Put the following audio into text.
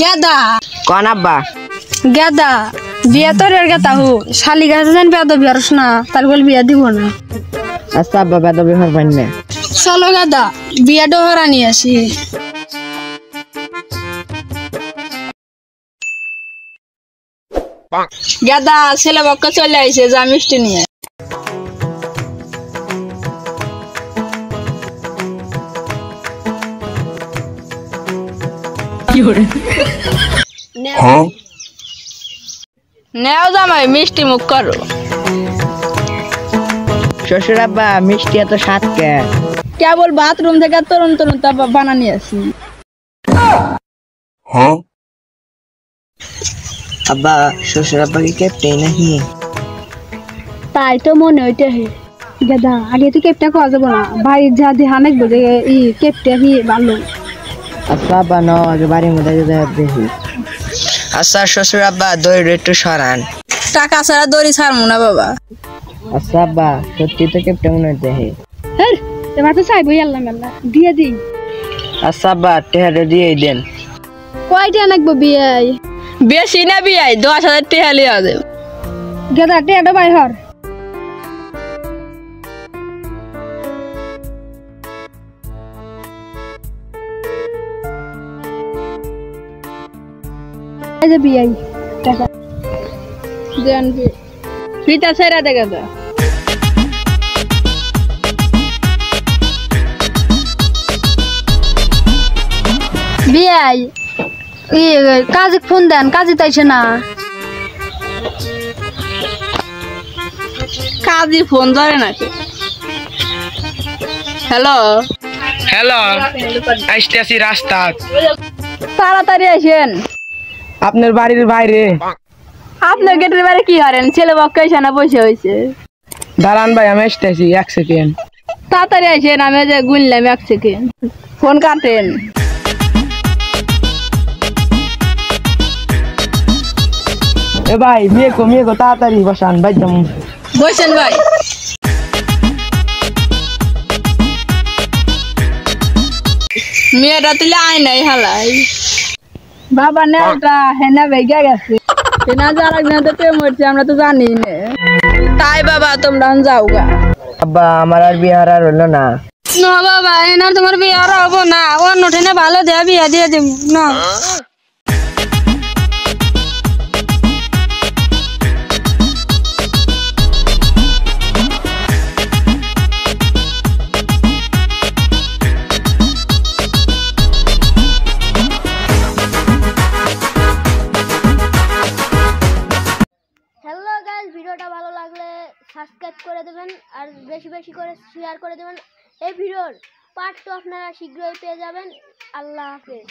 গেদা কোন আব্বা গেদা বিয়া তোর গেতা হু শালি গাছ জান বিয়া তো বিয়ারস না তার বল বিয়া দিব না। আচ্ছা আব্বা বেদবি হরবাইন না। চলো গেদা বিয়া ডহরা নিয়ে আসি। গেদা ছেলে বক্কা চলে আইছে যা মিষ্টি নিয়ে। নেও জামাই মিষ্টি মুখ করো। শ্বশুর আব্বা মিষ্টি এত স্বাদ কে? কেবল বাথরুম থেকে তরুণ তরুণ তা বানানি আছি। আব্বা শ্বশুর আব্বা কি কেপটেই নাহি? তাই তো মনে হইতে হে গেদা আগে তো কেপটা খাওয়া যাবো না ভাই যা দিহানেক বোঝে ই কেপটা হি ভালো। আচ্ছা আব্বা ন আগে বাড়ির মধ্যে দেখি। আচ্ছা শ্বশুর আব্বা দড়ি একটু সরান। টাকা ছাড়া দড়ি ছাড়বো না বাবা। আচ্ছা আব্বা সত্যি তো কেপটা মনে হইতে হে। হের এবার তো চাইবই আল্লাহ মেল্লা দিয়ে দি। আচ্ছা আব্বা টেহাটা দিয়ে দেন। কয়টা নাকবো বিয়াই? বেশি না বিয়াই 10,000 টাকা লিয়া দেব। গেদা টেহাটা বাই হর। এই যে বিয়াই টাকা দেন ফিটা ছেড়ে দে গেদা। বিয়াই ই কাজে ফোন দেন কাজে তাইছে না। কাজে ফোন ধরে নাকি? হ্যালো হ্যালো আসতেছি রাস্তা। তাড়াতাড়ি আসেন। আপনার বাড়ির বাইরে আপনার গেটের বাইরে কি করেন? ছেলে বক্কা এসে না বসে হয়েছে। দাঁড়ান ভাই আমি আসতেছি 1 সেকেন্ড। তাড়াতাড়ি আসেন আমি যে গুনলাম 1 সেকেন্ড। ফোন কাটেন। এ ভাই মেয়ে কো তাড়াতাড়ি বসান ভাই যাম। বসেন ভাই। মেয়েটা তুলে আয় নাই হালাই বাবা নেওটা হেনা ভেগে গেছে। হেনা যারা তো প্রেম হচ্ছে আমরা তো জানি না। তাই বাবা তোমরা যাও গা। আব্বা আমার আর বিয়ে আর হলো না। না বাবা এনার তোমার বিয়ে আর হবো না। অন্য ঠেনে ভালো দেয়া বিয়ে দিয়ে দিব না। হ্যালো গাইস, ভিডিওটা ভালো লাগলে সাবস্ক্রাইব করে দেবেন আর বেশি বেশি করে শেয়ার করে দেবেন। এই ভিডিওর পার্ট 2 আপনারা শীঘ্রই পেয়ে যাবেন। আল্লাহ হাফেজ।